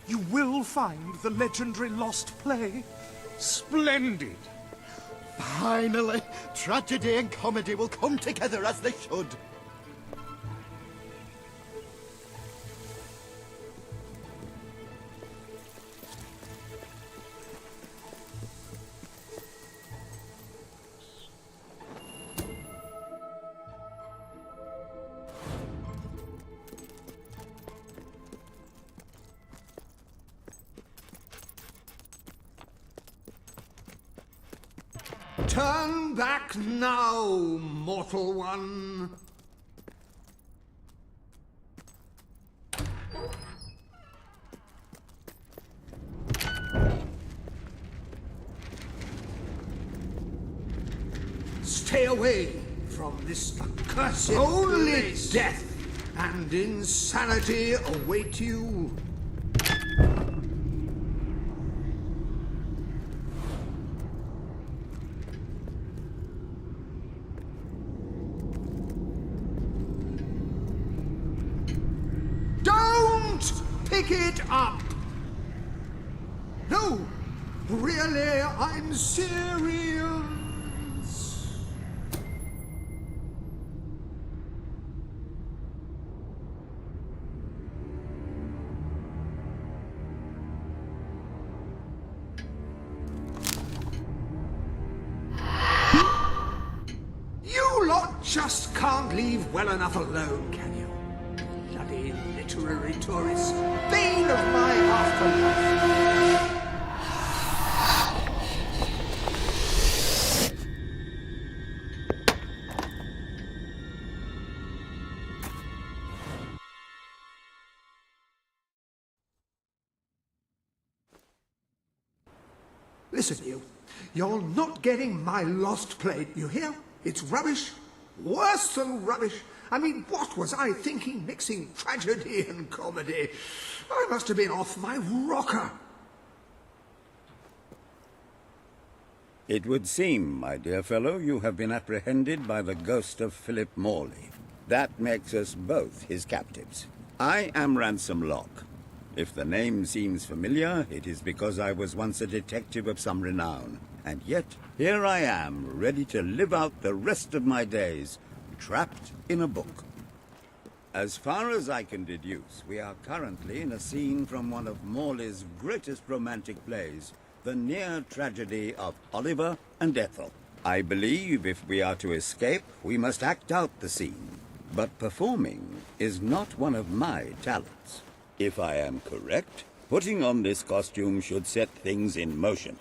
You will find the legendary lost play. Splendid. Finally, tragedy and comedy will come together as they should. Turn back now, mortal one. Stay away from this accursed. Only death and insanity await you. Pick it up! No! Really, I'm serious! You lot just can't leave well enough alone, can you? Bloody literary tourists, bane of my afterlife. Listen, you're not getting my lost play, you hear? It's rubbish, worse than rubbish. I mean, what was I thinking mixing tragedy and comedy? I must have been off my rocker. It would seem, my dear fellow, you have been apprehended by the ghost of Philip Morley. That makes us both his captives. I am Ransom Locke. If the name seems familiar, it is because I was once a detective of some renown. And yet, here I am, ready to live out the rest of my days, trapped in a book. As far as I can deduce, we are currently in a scene from one of Morley's greatest romantic plays, the near tragedy of Oliver and Ethel. I believe if we are to escape, we must act out the scene. But performing is not one of my talents. If I am correct, putting on this costume should set things in motion.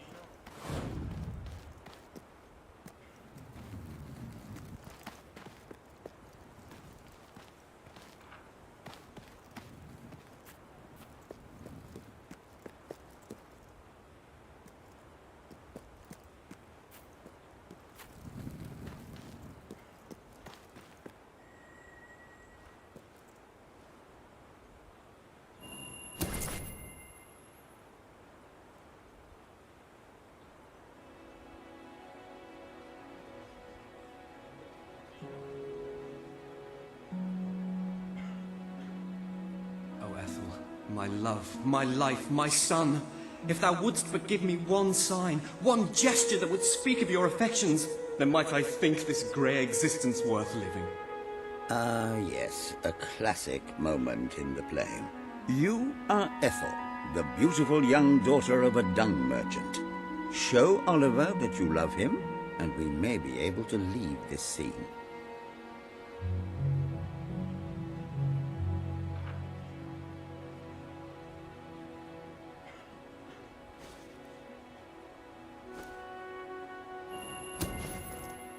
My love, my life, my son, if thou wouldst but give me one sign, one gesture that would speak of your affections, then might I think this grey existence worth living. Ah, yes, a classic moment in the play. You are Ethel, the beautiful young daughter of a dung merchant. Show Oliver that you love him, and we may be able to leave this scene.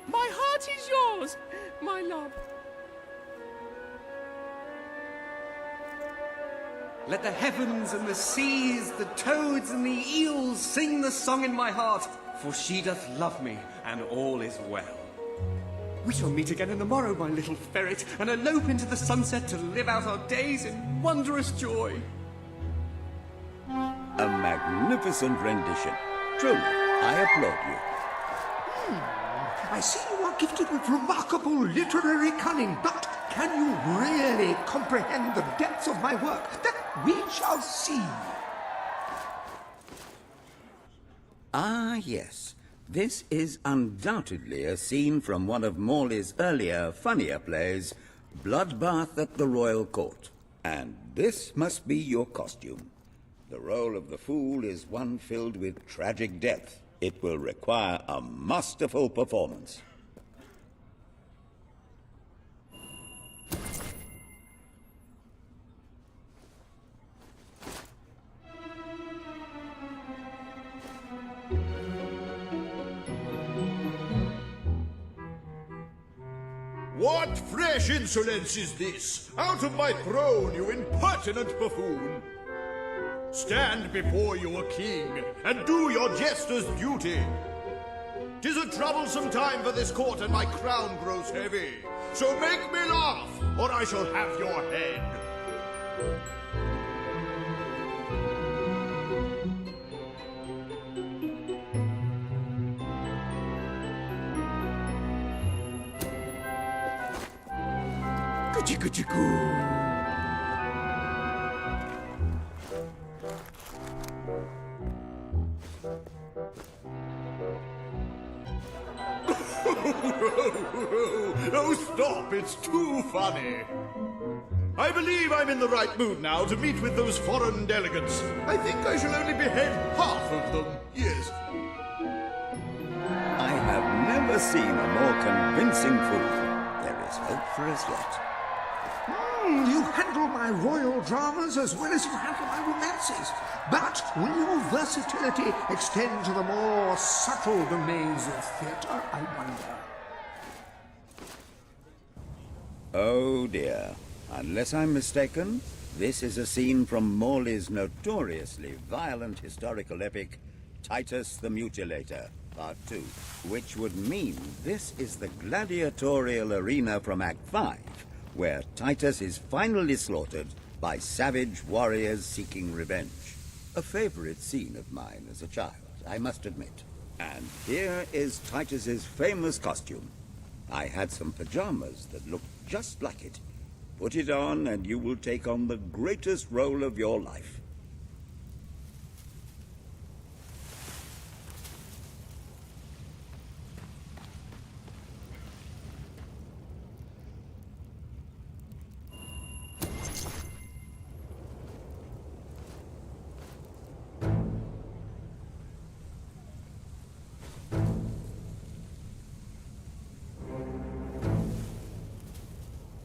My heart is yours, my love. Let the heavens and the seas, the toads and the eels sing the song in my heart, for she doth love me, and all is well. We shall meet again in the morrow, my little ferret, and elope into the sunset to live out our days in wondrous joy. A magnificent rendition. Truly, I applaud you. I see you are gifted with remarkable literary cunning, but can you really comprehend the depths of my work? That we shall see. Ah, yes. This is undoubtedly a scene from one of Morley's earlier, funnier plays, Bloodbath at the Royal Court. And this must be your costume. The role of the fool is one filled with tragic depth. It will require a masterful performance. What fresh insolence is this? Out of my throne, you impertinent buffoon! Stand before your king, and do your jester's duty. 'Tis a troublesome time for this court, and my crown grows heavy. So make me laugh, or I shall have your head. Oh, stop, it's too funny. I believe I'm in the right mood now to meet with those foreign delegates. I think I shall only behead half of them, yes. I have never seen a more convincing fool. There is hope for us yet. You handle my royal dramas as well as you handle my romances. But will your versatility extend to the more subtle domains of theatre, I wonder? Oh dear. Unless I'm mistaken, this is a scene from Morley's notoriously violent historical epic, Titus the Mutilator, Part 2, which would mean this is the gladiatorial arena from Act 5, where Titus is finally slaughtered by savage warriors seeking revenge. A favorite scene of mine as a child, I must admit. And here is Titus's famous costume. I had some pajamas that looked just like it. Put it on and you will take on the greatest role of your life.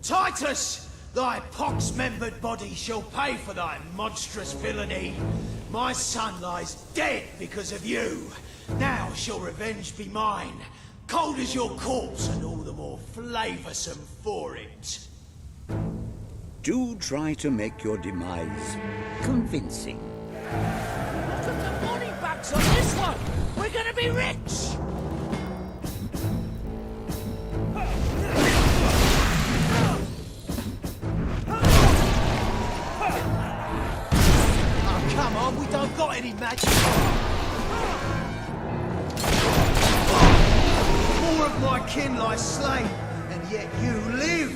Titus! Thy pox-membered body shall pay for thy monstrous villainy. My son lies dead because of you. Now shall revenge be mine, cold as your corpse and all the more flavoursome for it. Do try to make your demise convincing. Put the money bags on this one! We're gonna be rich! Come on, we don't got any magic. More of my kin lie slain, and yet you live.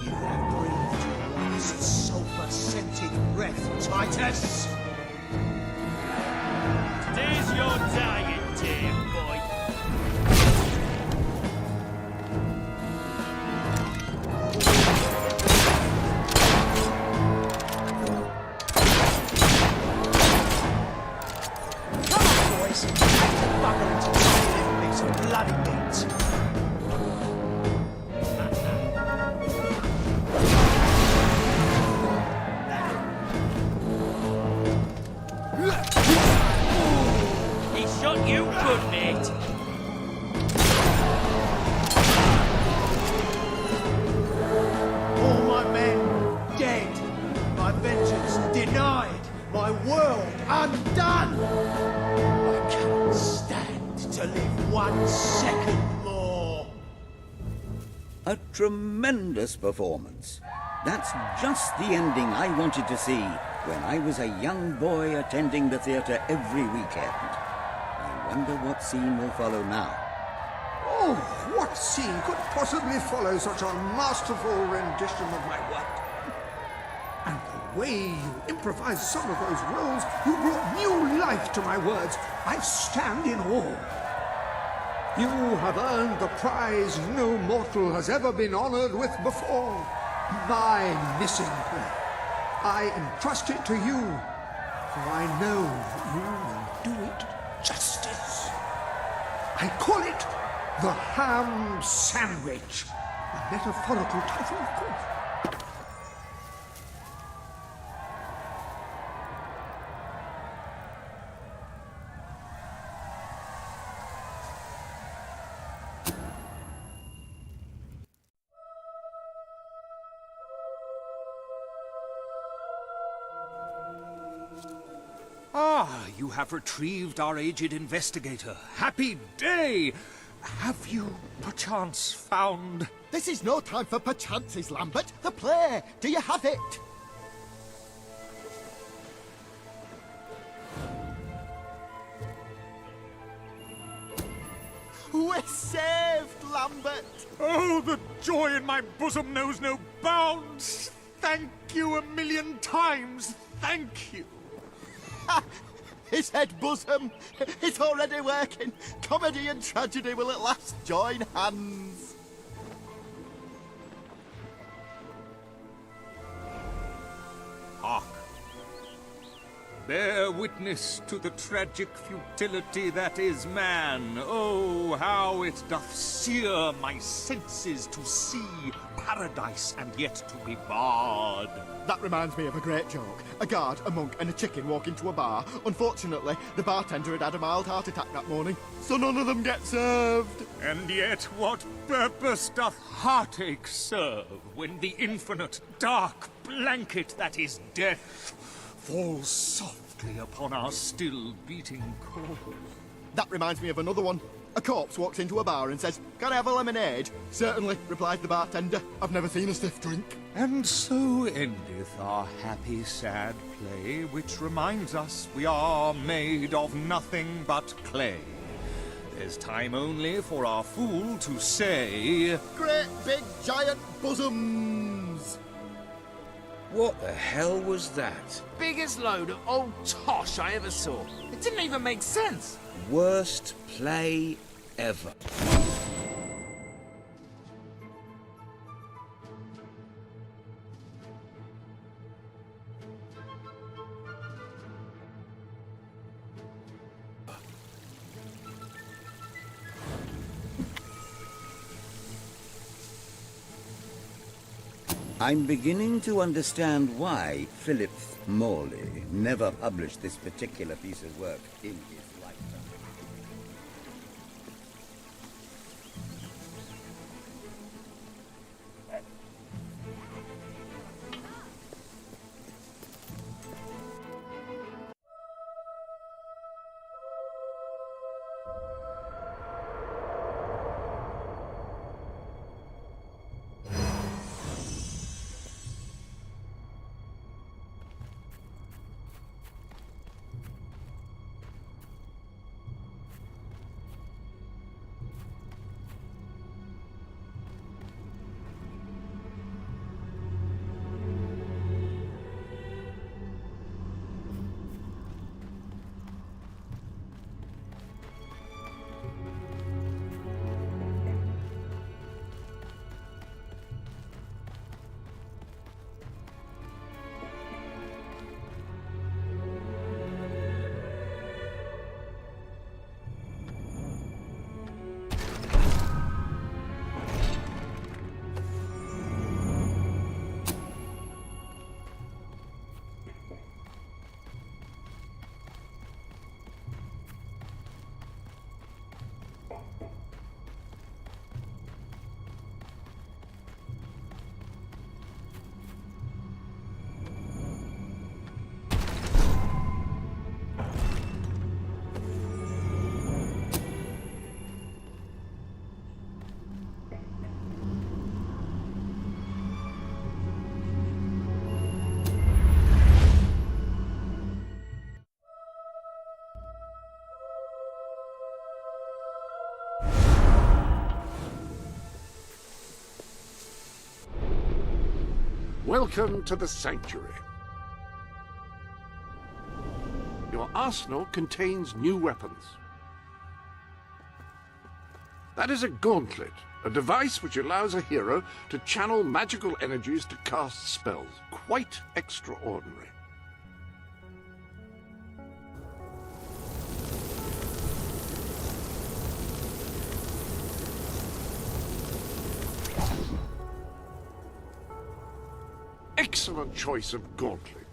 You have breathed your last sulphur-scented breath, Titus. Today's your dying day, boy. He shot you good, mate. All my men dead, my vengeance denied, my world undone. I cannot stand to live 1 second more. A tremendous performance. That's just the ending I wanted to see when I was a young boy attending the theatre every weekend. I wonder what scene will follow now. Oh, what scene could possibly follow such a masterful rendition of my work? And the way you improvised some of those roles, you brought new life to my words. I stand in awe. You have earned the prize no mortal has ever been honored with before. My missing play. I entrust it to you, for I know that you will do it justice. I call it the Ham Sandwich. A metaphorical title, of course. Ah, you have retrieved our aged investigator. Happy day! Have you, perchance, found... This is no time for perchances, Lambert. The play. Do you have it? We're saved, Lambert. Oh, the joy in my bosom knows no bounds! Thank you a million times! Thank you! He said bosom. It's already working. Comedy and tragedy will at last join hands. Hark! Bear witness to the tragic futility that is man. Oh, how it doth sear my senses to see paradise and yet to be barred. That reminds me of a great joke. A guard, a monk, and a chicken walk into a bar. Unfortunately, the bartender had a mild heart attack that morning, so none of them get served. And yet what purpose doth heartache serve when the infinite dark blanket that is death falls softly upon our still beating core? That reminds me of another one. A corpse walks into a bar and says, "Can I have a lemonade?" "Certainly," replies the bartender. "I've never seen a stiff drink." And so endeth our happy sad play, which reminds us we are made of nothing but clay. There's time only for our fool to say, Great big giant bosoms! What the hell was that? Biggest load of old tosh I ever saw. It didn't even make sense. Worst play ever. I'm beginning to understand why Philip Morley never published this particular piece of work in his lifetime. Welcome to the Sanctuary. Your arsenal contains new weapons. That is a gauntlet, a device which allows a hero to channel magical energies to cast spells. Quite extraordinary. Excellent choice of gauntlet.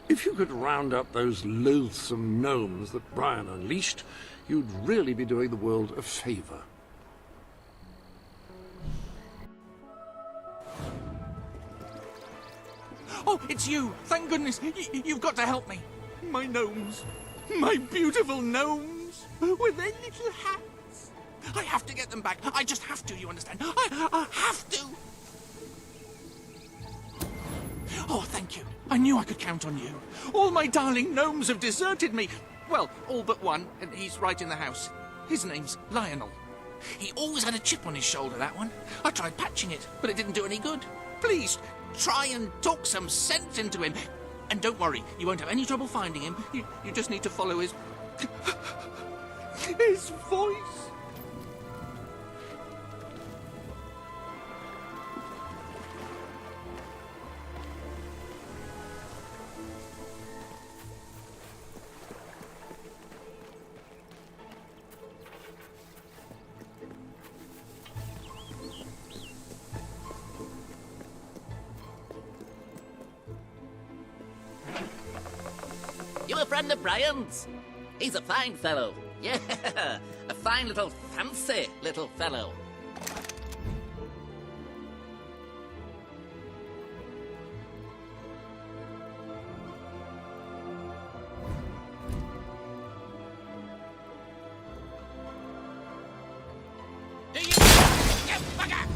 If you could round up those loathsome gnomes that Brian unleashed, you'd really be doing the world a favor. Oh, it's you! Thank goodness! You've got to help me! My gnomes! My beautiful gnomes! With their little hats! I have to get them back! I just have to, you understand? I have to! Oh, thank you. I knew I could count on you. All my darling gnomes have deserted me. Well, all but one, and he's right in the house. His name's Lionel. He always had a chip on his shoulder, that one. I tried patching it, but it didn't do any good. Please, try and talk some sense into him. And don't worry, you won't have any trouble finding him. You just need to follow his... his voice. You a friend of Brian's? He's a fine fellow. Yeah, a fine little fancy little fellow. Do you... You bugger!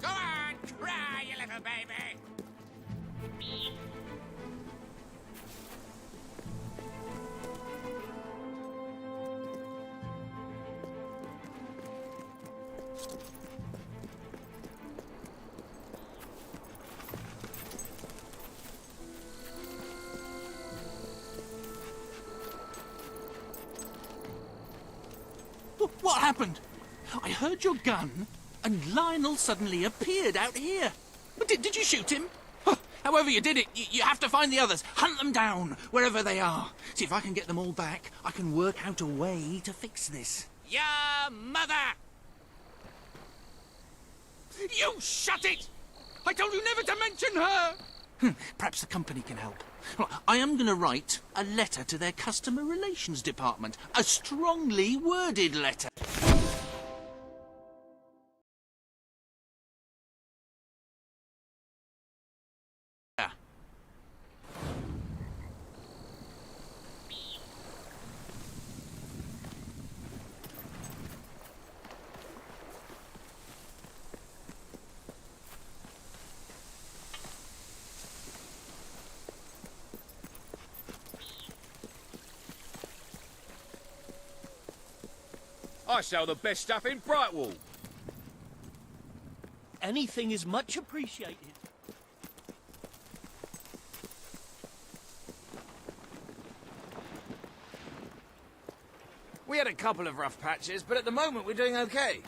Go on, cry, you little baby! What happened? I heard your gun, and Lionel suddenly appeared out here. Did you shoot him? However you did it, you have to find the others. Hunt them down, wherever they are. See, if I can get them all back, I can work out a way to fix this. Your mother! You shut it! I told you never to mention her! Perhaps the company can help. Well, I am going to write a letter to their customer relations department. A strongly worded letter. I sell the best stuff in Brightwall. Anything is much appreciated. We had a couple of rough patches, but at the moment we're doing okay.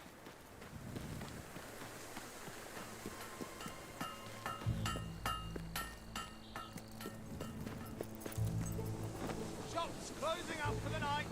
Shops closing up for the night.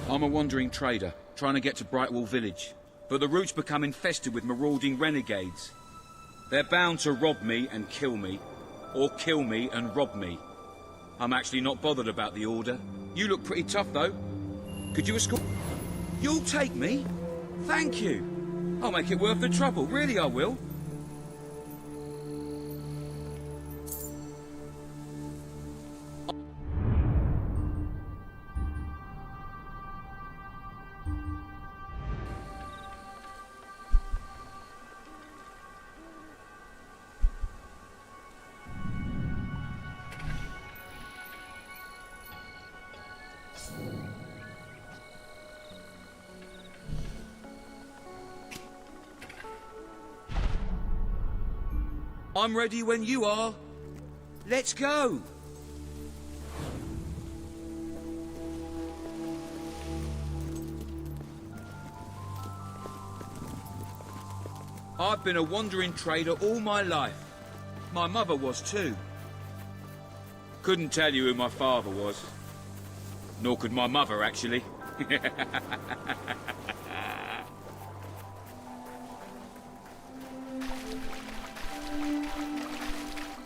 I'm a wandering trader, trying to get to Brightwall village. But the route's become infested with marauding renegades. They're bound to rob me and kill me, or kill me and rob me. I'm actually not bothered about the order. You look pretty tough, though. Could you escort... You'll take me? Thank you. I'll make it worth the trouble, really I will. I'm ready when you are. Let's go. I've been a wandering trader all my life. My mother was too. Couldn't tell you who my father was. Nor could my mother, actually.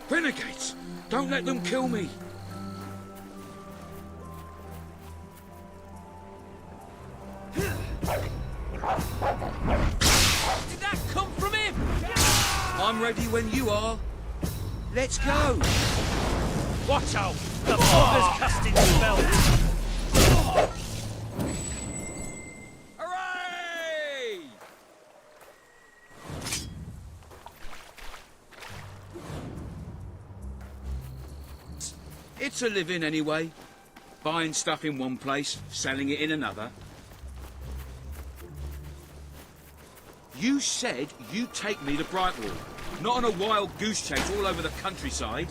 Renegades! Don't let them kill me! Did that come from him? I'm ready when you are. Let's go! Watch out! The bugger's casting spells! Hooray! It's a living anyway. Buying stuff in one place, selling it in another. You said you'd take me to Brightwall, not on a wild goose chase all over the countryside.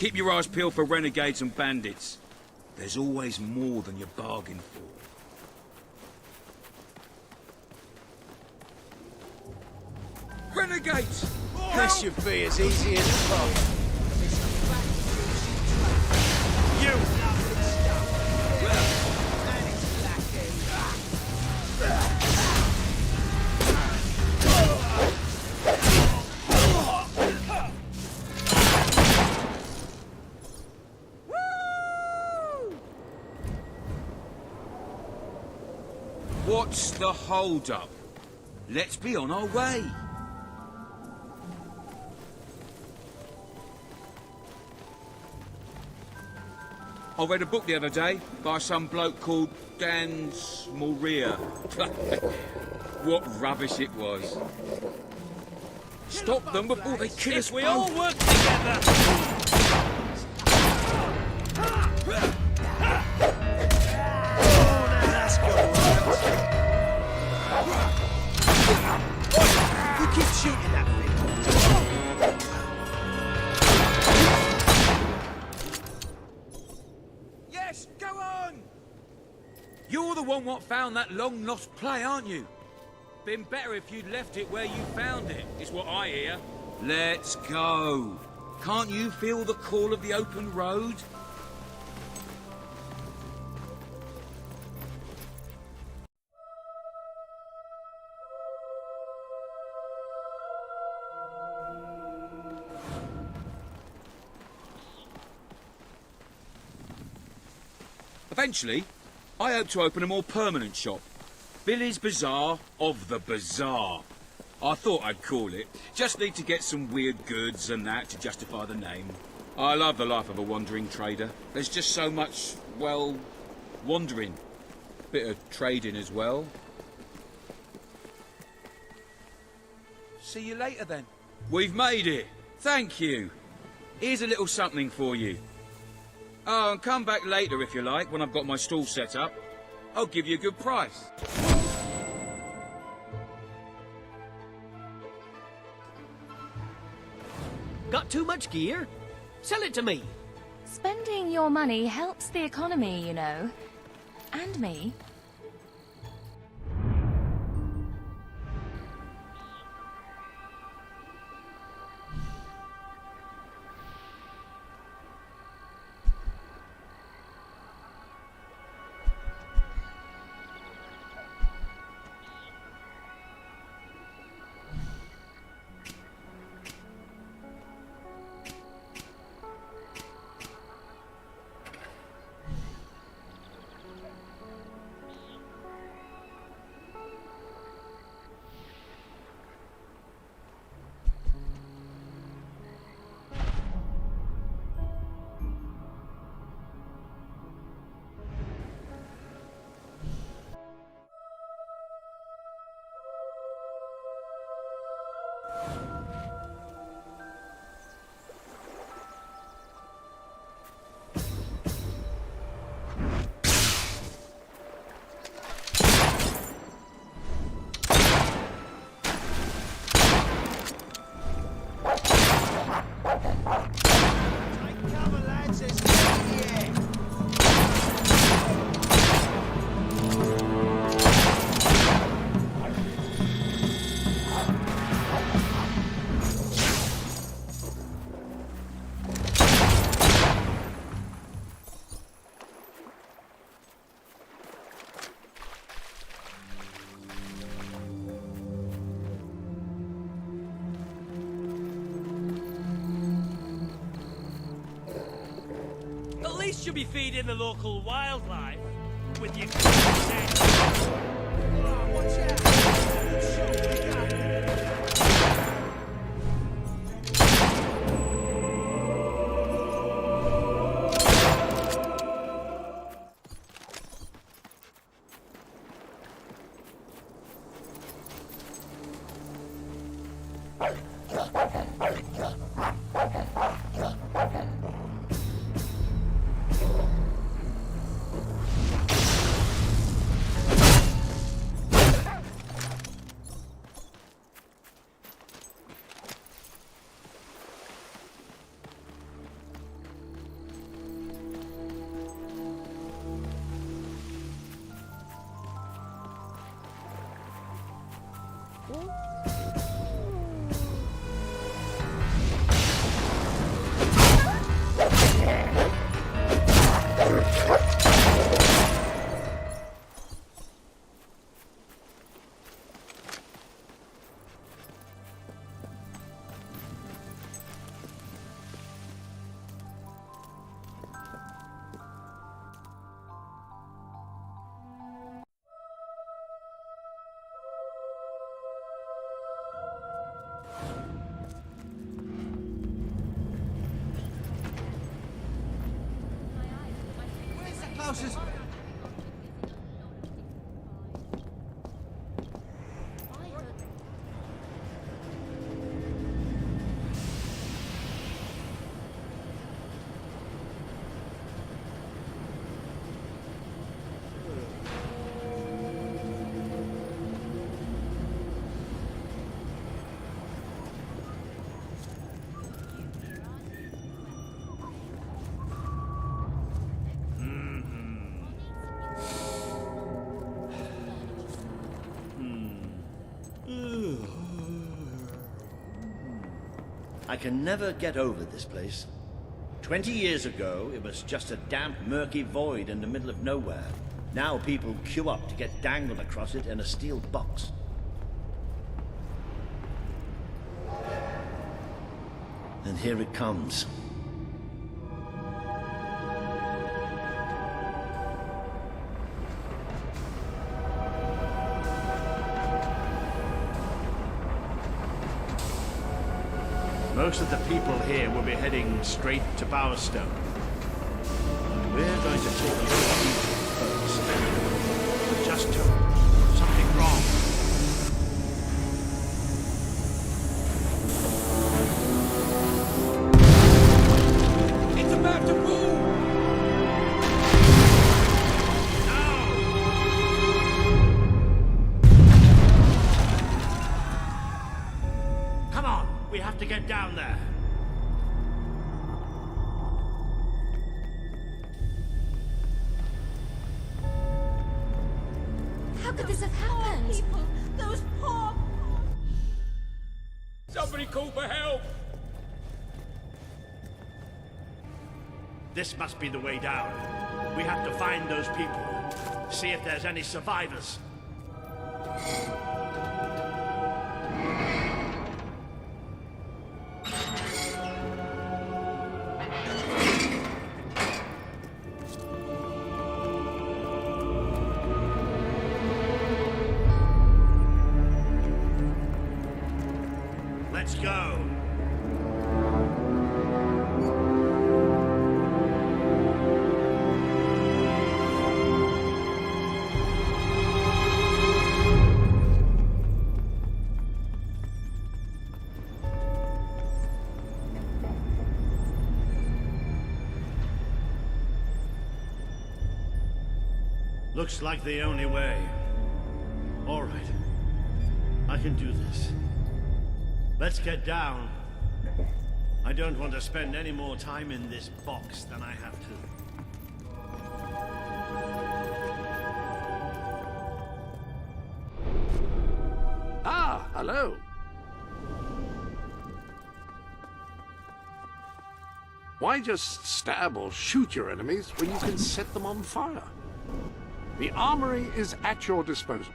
Keep your eyes peeled for renegades and bandits. There's always more than you bargain for. Renegades! This should be as easy as pop. You! What's the hold-up? Let's be on our way. I read a book the other day by some bloke called Dan Smallrear. What rubbish it was. Stop them before they kill us. We all work together! You keep shooting that thing. Yes, go on! You're the one what found that long-lost play, aren't you? Been better if you'd left it where you found it, is what I hear. Let's go. Can't you feel the call of the open road? Eventually, I hope to open a more permanent shop. Billy's Bazaar of the Bazaar. I thought I'd call it. Just need to get some weird goods and that to justify the name. I love the life of a wandering trader. There's just so much, well, wandering. Bit of trading as well. See you later then. We've made it. Thank you. Here's a little something for you. Oh, and come back later if you like, when I've got my stall set up. I'll give you a good price. Got too much gear? Sell it to me. Spending your money helps the economy, you know. And me. At least you'll be feeding the local wildlife with your consent. Oh, watch out! glasses. I can never get over this place. 20 years ago, it was just a damp, murky void in the middle of nowhere. Now people queue up to get dangled across it in a steel box. And here it comes. Most of the people here will be heading straight to Power Stone. We're going to take a look first. But just something wrong. It's about to move! Come on, we have to get down there. How could this have happened? People, those poor... Somebody call for help! This must be the way down. We have to find those people. See if there's any survivors. Let's go. Looks like the only way. All right. I can do this. Let's get down. I don't want to spend any more time in this box than I have to. Ah, hello. Why just stab or shoot your enemies when you can set them on fire? The armory is at your disposal.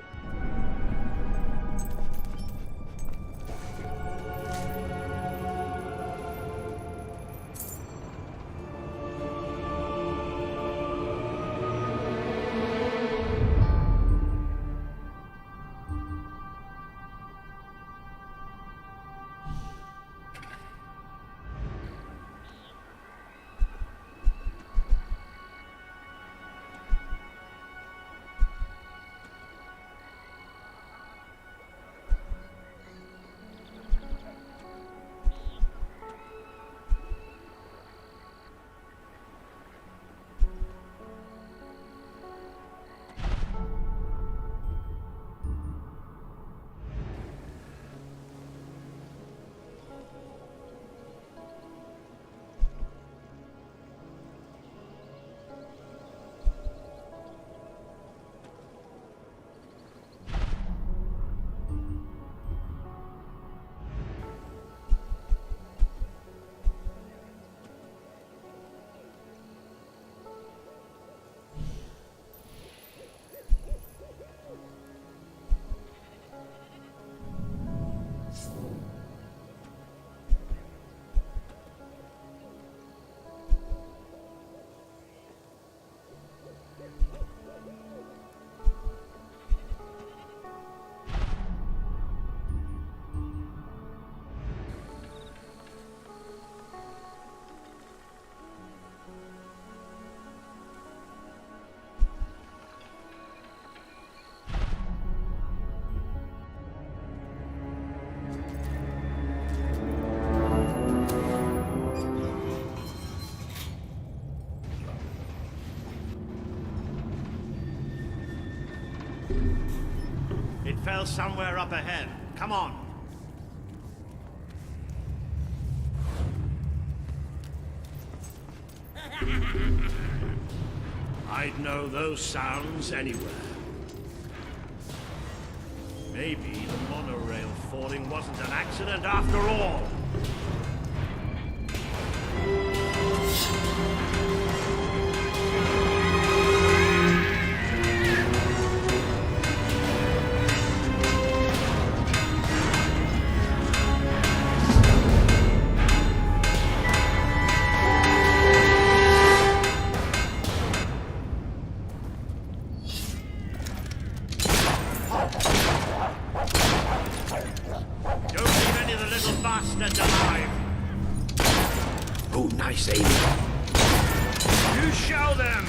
pile somewhere up ahead. Come on. I'd know those sounds anywhere. Maybe the monorail falling wasn't an accident after all. Oh, nice aim. You show them!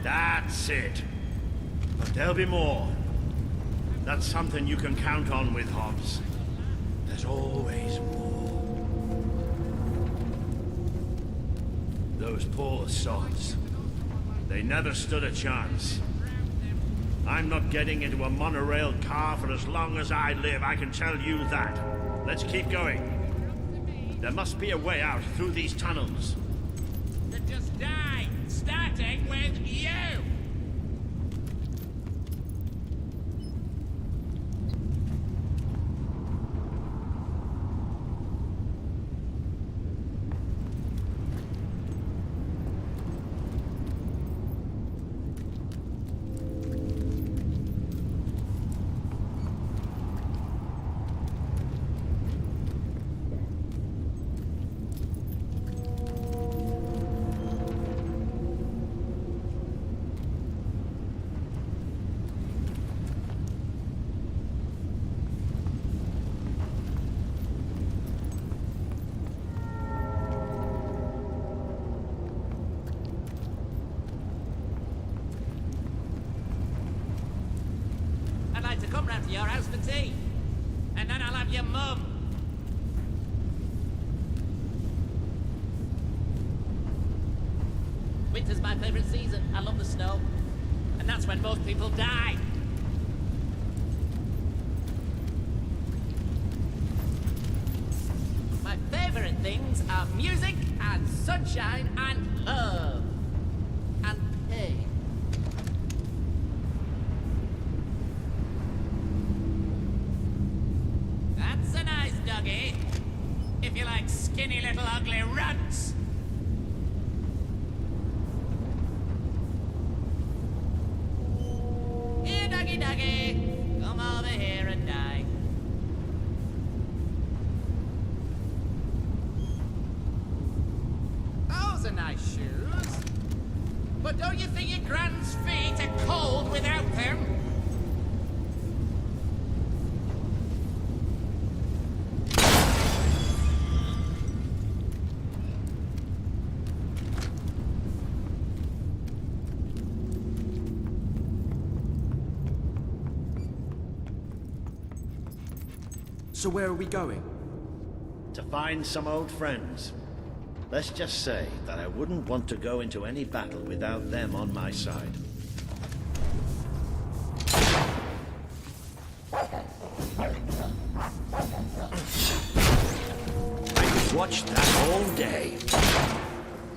That's it. But there'll be more. That's something you can count on with Hobbs. There's always more. Those poor sods. They never stood a chance. I'm not getting into a monorail car for as long as I live, I can tell you that. Let's keep going. There must be a way out through these tunnels. That just died, starting with you! I'd like to come round to your house for tea. And then I'll have your mum. Winter's my favourite season. I love the snow. And that's when most people die. My favourite things are music and sunshine and love. And pain. That's a nice doggy. If you like skinny little ugly runts. Here, doggy doggy. Come over here and die. Those are nice shoes. But don't you think your grand's feet are cold without them? So where are we going? To find some old friends. Let's just say that I wouldn't want to go into any battle without them on my side. I could watch that all day.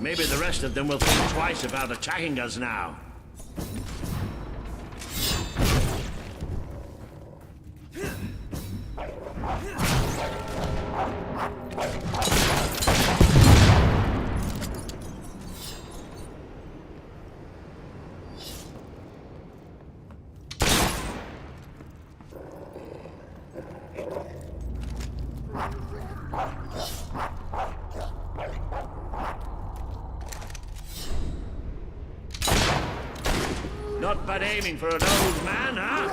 Maybe the rest of them will think twice about attacking us now. Not bad aiming for an old man, huh?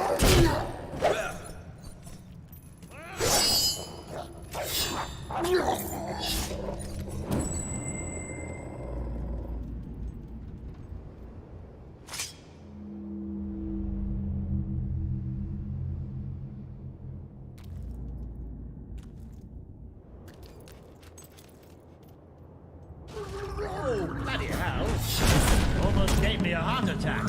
Oh, bloody hell. attack.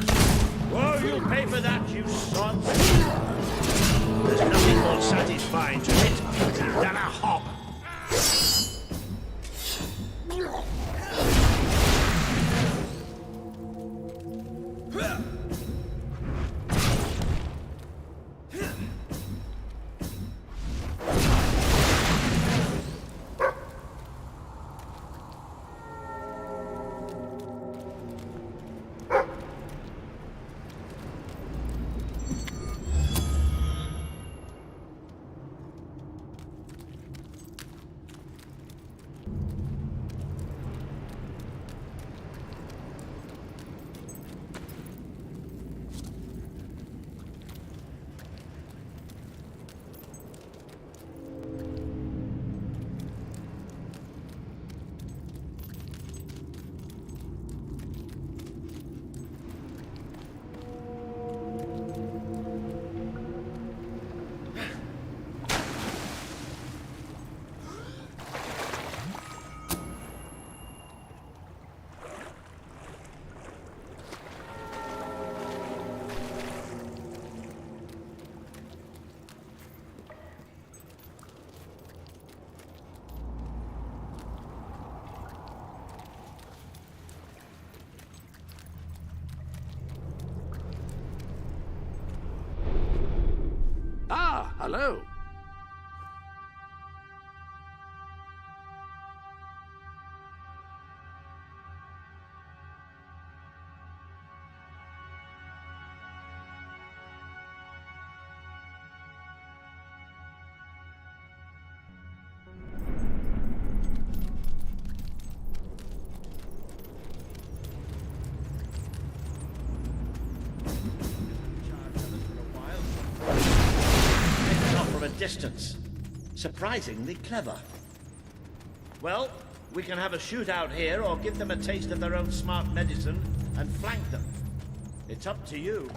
Well, you'll pay for that, you sods. There's nothing more satisfying to it than a hop. Ah, hello. From a distance. Surprisingly clever. Well, we can have a shootout here or give them a taste of their own smart medicine and flank them. It's up to you.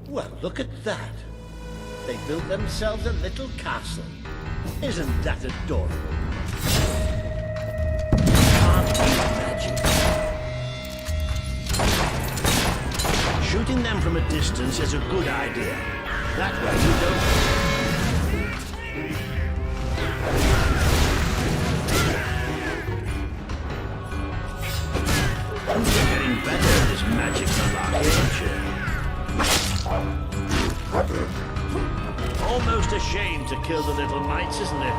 Well, look at that. They built themselves a little castle. Isn't that adorable? Can't beat magic. Shooting them from a distance is a good idea. That way you don't... You're getting better at this magic malarkey, aren't you? Almost a shame to kill the little mites, isn't it?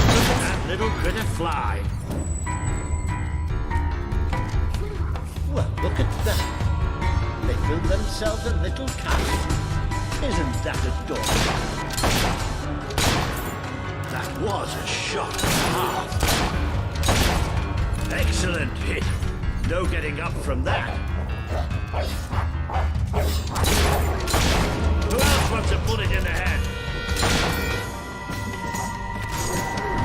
Look at that little critter fly. Well, look at that. They built themselves a little castle. Isn't that adorable? That was a shot and a half. Excellent hit. No getting up from that. Who else wants a bullet in the head?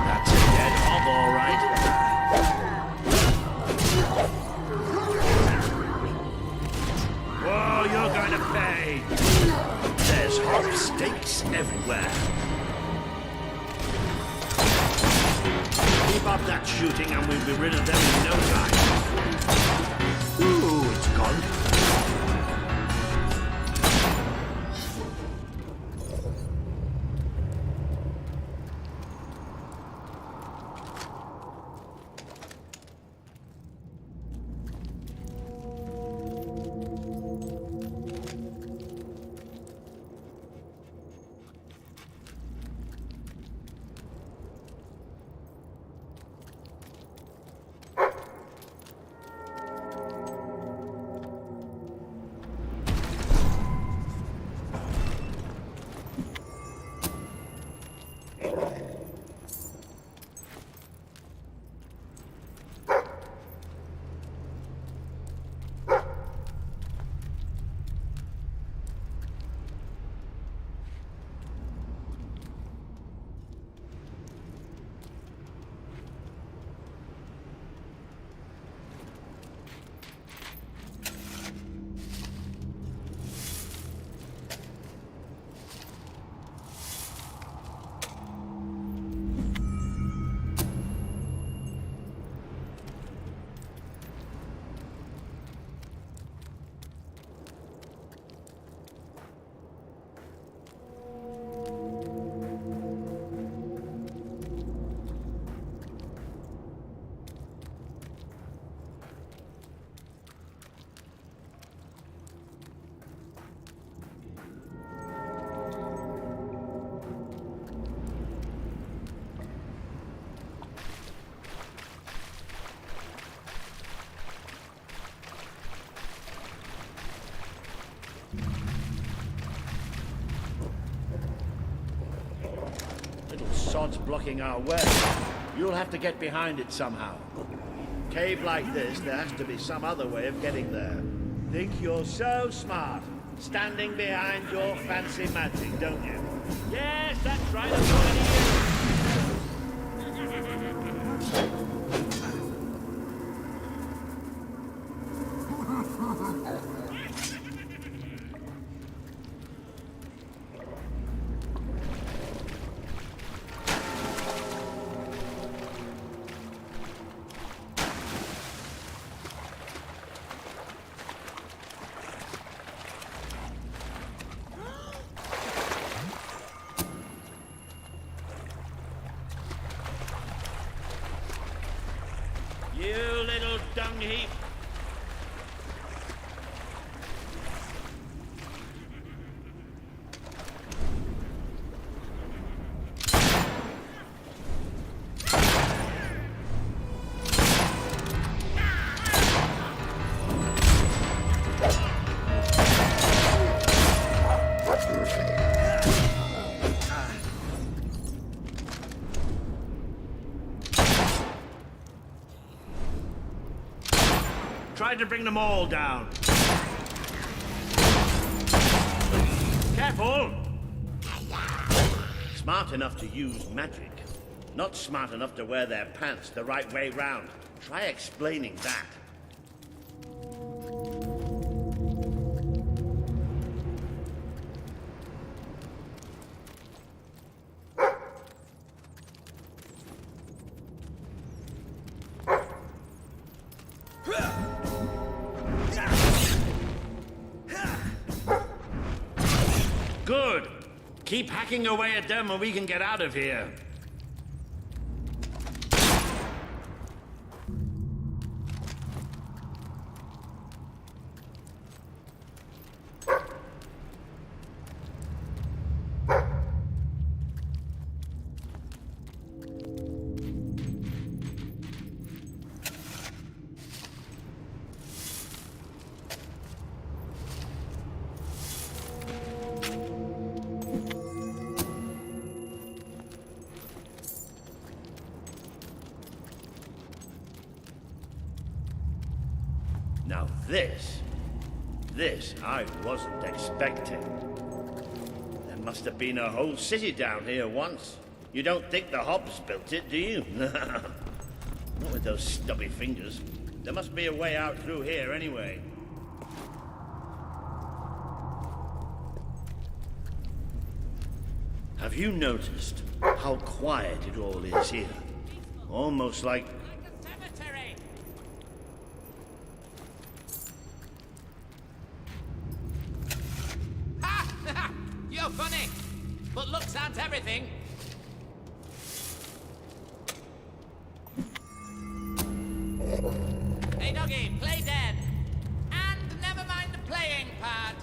That's a dead hob, all right. Whoa, you're going to pay. There's hot steaks everywhere. Keep up that shooting and we'll be rid of them in no time. Ooh, it's gone. Little sod's blocking our way. You'll have to get behind it somehow. Cave like this, there has to be some other way of getting there. Think you're so smart, standing behind your fancy magic, don't you? Yes, that's right, I'm talking to you. You little dung heap. Tried to bring them all down. Careful! Smart enough to use magic. Not smart enough to wear their pants the right way round. Try explaining that. Good. Keep hacking away at them and we can get out of here. Now this I wasn't expecting. There must have been a whole city down here once. You don't think the Hobbs built it, do you? Not with those stubby fingers. There must be a way out through here anyway. Have you noticed how quiet it all is here? Almost like... You're funny, but looks aren't everything. Hey, doggy, play dead. And never mind the playing part.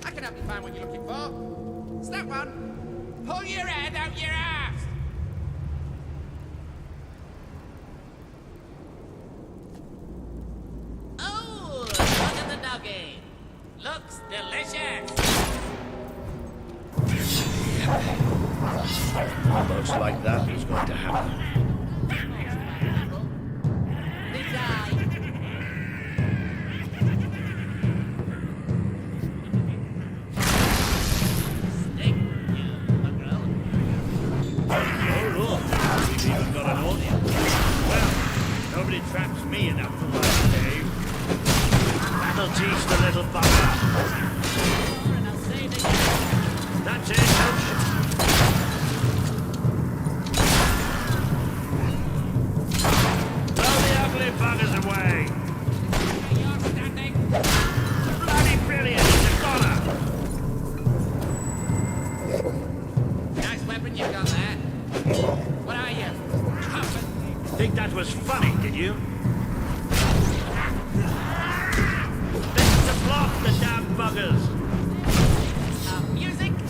I can help you find what you're looking for. Snap one. Pull your head out your ass. Oh, look at the doggy. looks delicious. Looks like that was going to happen. Nobody traps me in that polite cave. That'll teach the little bugger. That's it, throw the ugly buggers away. You're standing. Bloody brilliant, it's a goner. Nice weapon you've got there. What are you? Think that was funny, did you? Best to block the damn buggers. Music and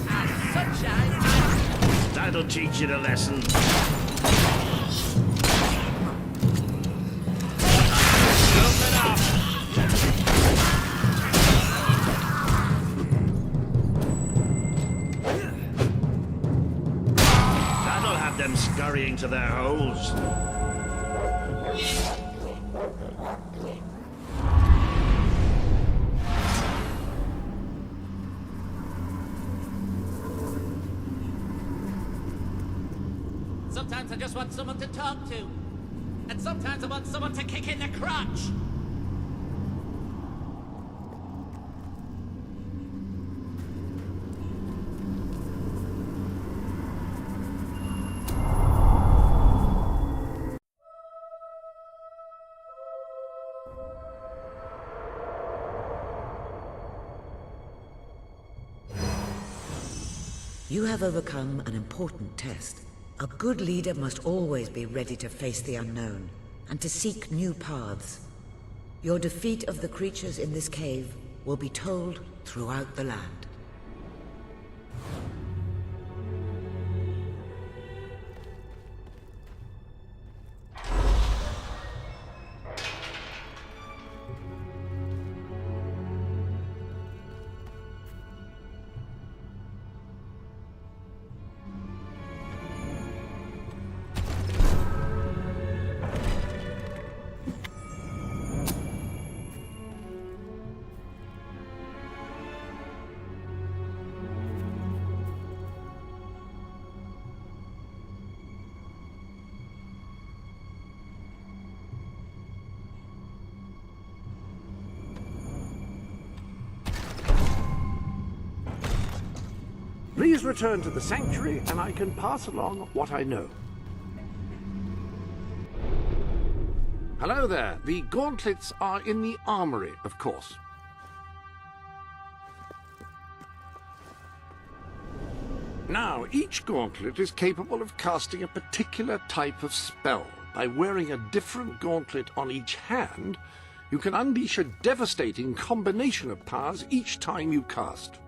sunshine. That'll teach you the lesson. Open up. That'll have them scurrying to their holes. Sometimes I just want someone to talk to. And sometimes I want someone to kick in the crotch. You have overcome an important test. A good leader must always be ready to face the unknown, and to seek new paths. Your defeat of the creatures in this cave will be told throughout the land. Please return to the sanctuary, and I can pass along what I know. Hello there. The gauntlets are in the armory, of course. Now, each gauntlet is capable of casting a particular type of spell. By wearing a different gauntlet on each hand, you can unleash a devastating combination of powers each time you cast.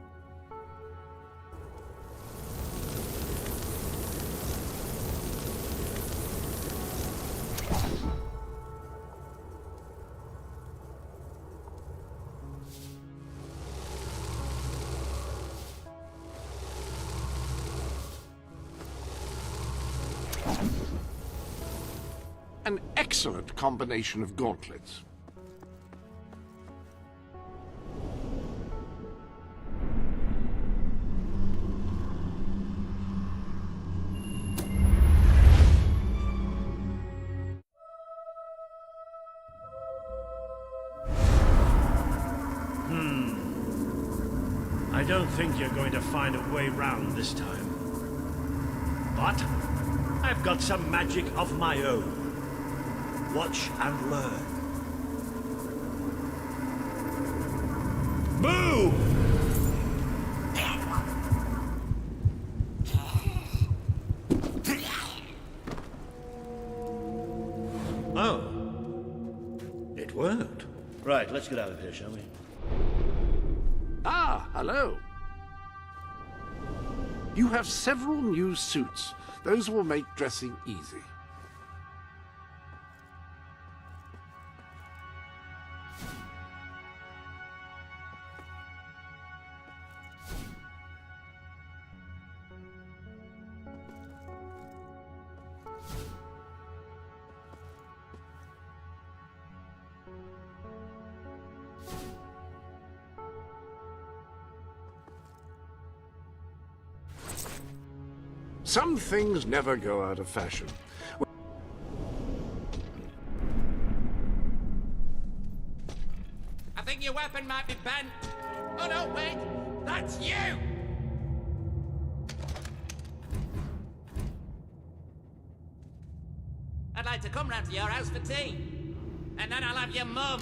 An excellent combination of gauntlets. I don't think you're going to find a way round this time. But I've got some magic of my own. Watch and learn. Boom! Oh. It worked. Right, let's get out of here, shall we? Ah, hello. You have several new suits. Those will make dressing easy. Some things never go out of fashion. I think your weapon might be bent. Oh no, wait! That's you! I'd like to come round to your house for tea. And then I'll have your mum.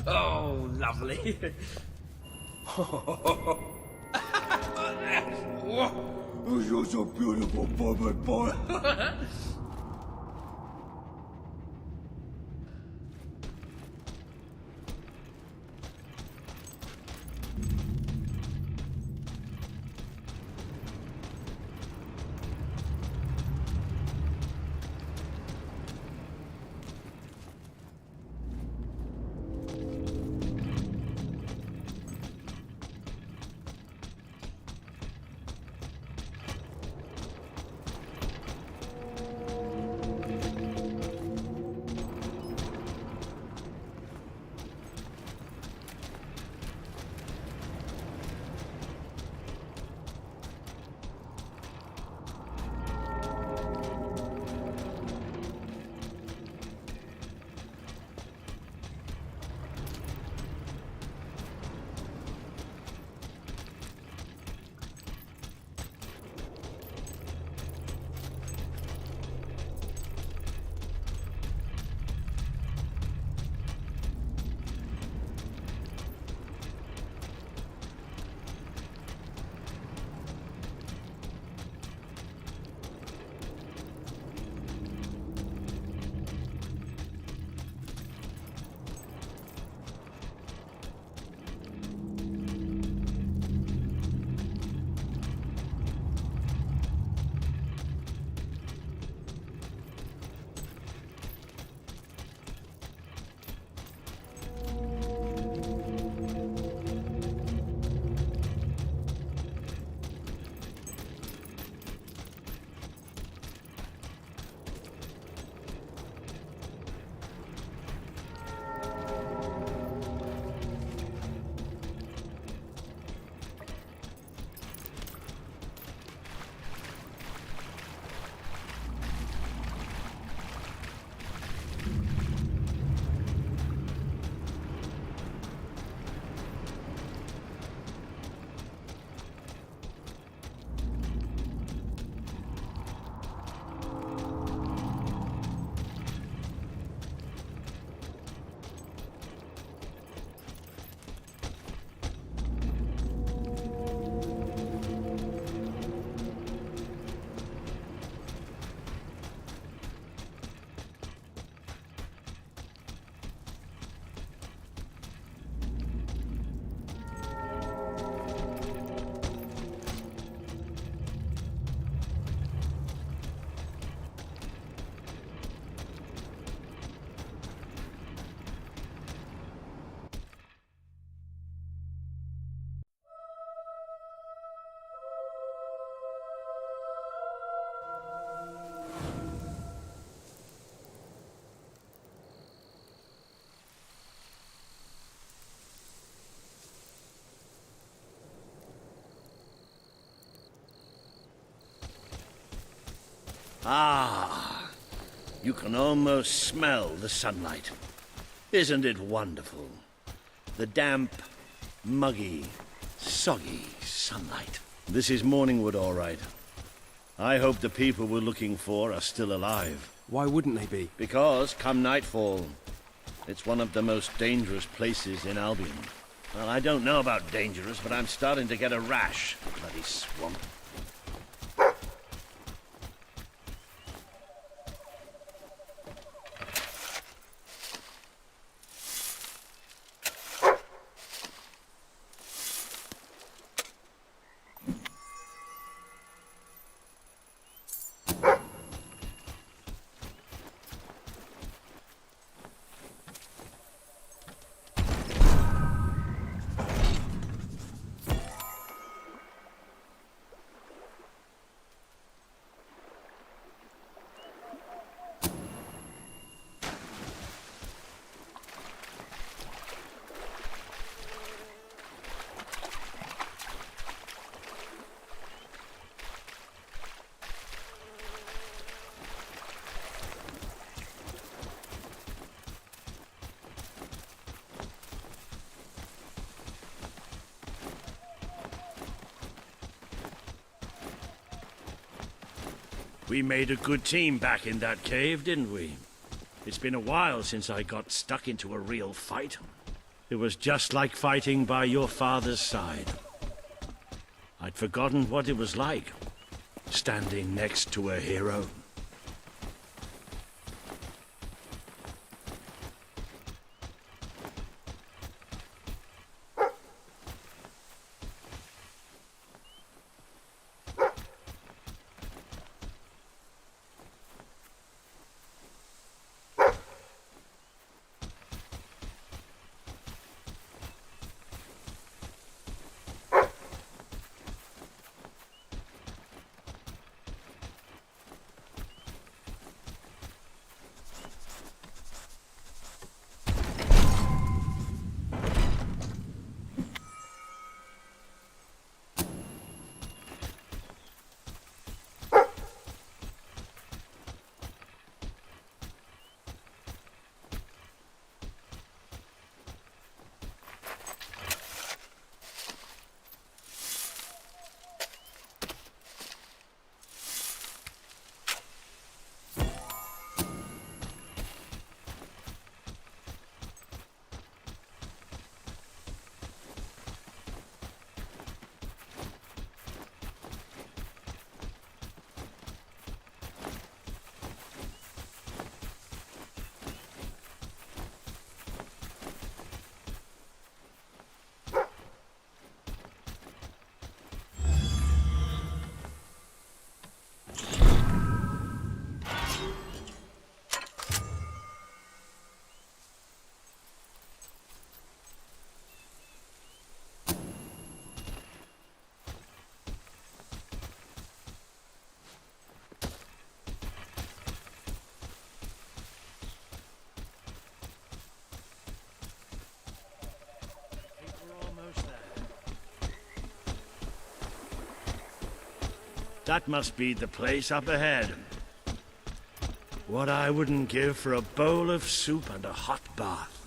Oh, lovely. You're so beautiful, Bubba boy. Ah, you can almost smell the sunlight. Isn't it wonderful? The damp, muggy, soggy sunlight. This is Morningwood, all right. I hope the people we're looking for are still alive. Why wouldn't they be? Because, come nightfall, it's one of the most dangerous places in Albion. Well, I don't know about dangerous, but I'm starting to get a rash. Bloody swamp. We made a good team back in that cave, didn't we? It's been a while since I got stuck into a real fight. It was just like fighting by your father's side. I'd forgotten what it was like, standing next to a hero. That must be the place up ahead. What I wouldn't give for a bowl of soup and a hot bath.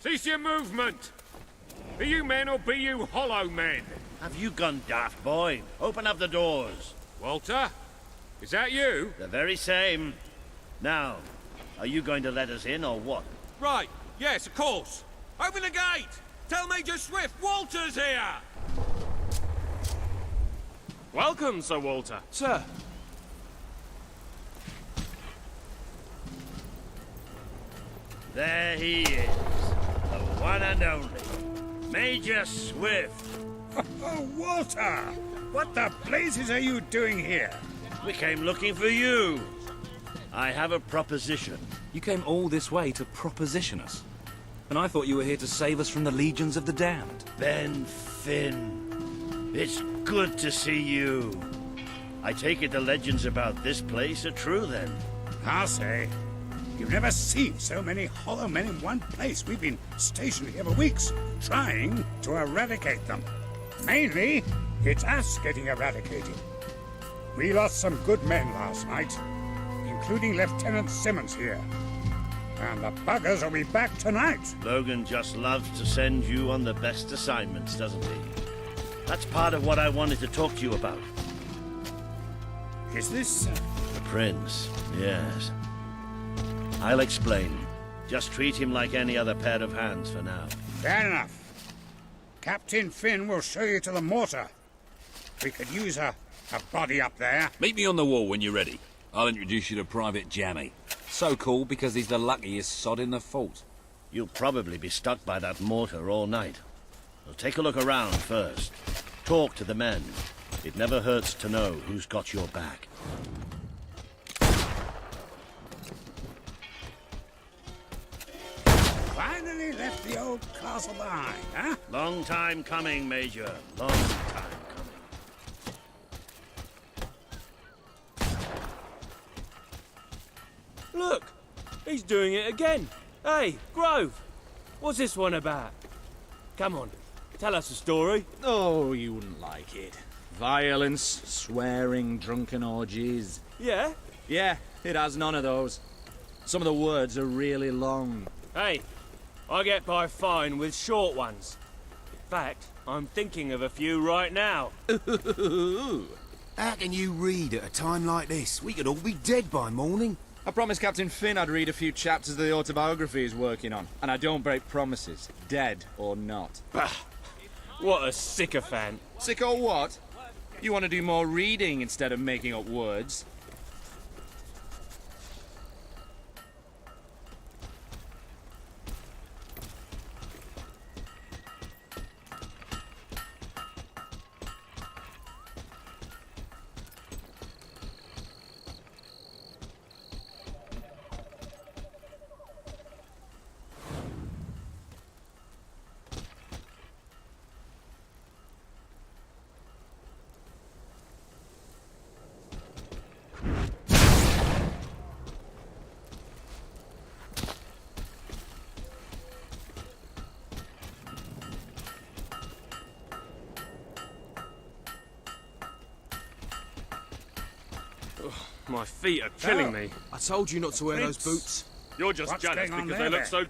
Cease your movement! Be you men or be you hollow men? Have you gone daft, boy? Open up the doors. Walter? Is that you? The very same. Now, are you going to let us in or what? Right, yes, of course. Open the gate! Tell Major Swift Walter's here! Welcome, Sir Walter. Sir. There he is. The one and only. Major Swift. Oh, Walter! What the blazes are you doing here? We came looking for you. I have a proposition. You came all this way to proposition us. And I thought you were here to save us from the legions of the damned. Ben Finn. It's good to see you. I take it the legends about this place are true, then? I'll say. You've never seen so many hollow men in one place. We've been stationed here for weeks, trying to eradicate them. Mainly, it's us getting eradicated. We lost some good men last night, including Lieutenant Simmons here. And the buggers will be back tonight. Logan just loves to send you on the best assignments, doesn't he? That's part of what I wanted to talk to you about. Is this... The Prince, yes. I'll explain. Just treat him like any other pair of hands for now. Fair enough. Captain Finn will show you to the mortar. We could use a body up there. Meet me on the wall when you're ready. I'll introduce you to Private Jammy. So cool because he's the luckiest sod in the fort. You'll probably be stuck by that mortar all night. Well, take a look around first. Talk to the men. It never hurts to know who's got your back. Finally left the old castle behind, huh? Long time coming, Major. Long time coming. Look! He's doing it again! Hey, Grove! What's this one about? Come on, tell us a story. Oh, you wouldn't like it. Violence, swearing, drunken orgies. Yeah? Yeah, it has none of those. Some of the words are really long. Hey, I get by fine with short ones. In fact, I'm thinking of a few right now. How can you read at a time like this? We could all be dead by morning. I promised Captain Finn I'd read a few chapters of the autobiography he's working on, and I don't break promises, dead or not. Bah! What a sycophant. Sick or what? You want to do more reading instead of making up words? My feet are killing me. I told you not to wear those boots. You're just jealous because they look so good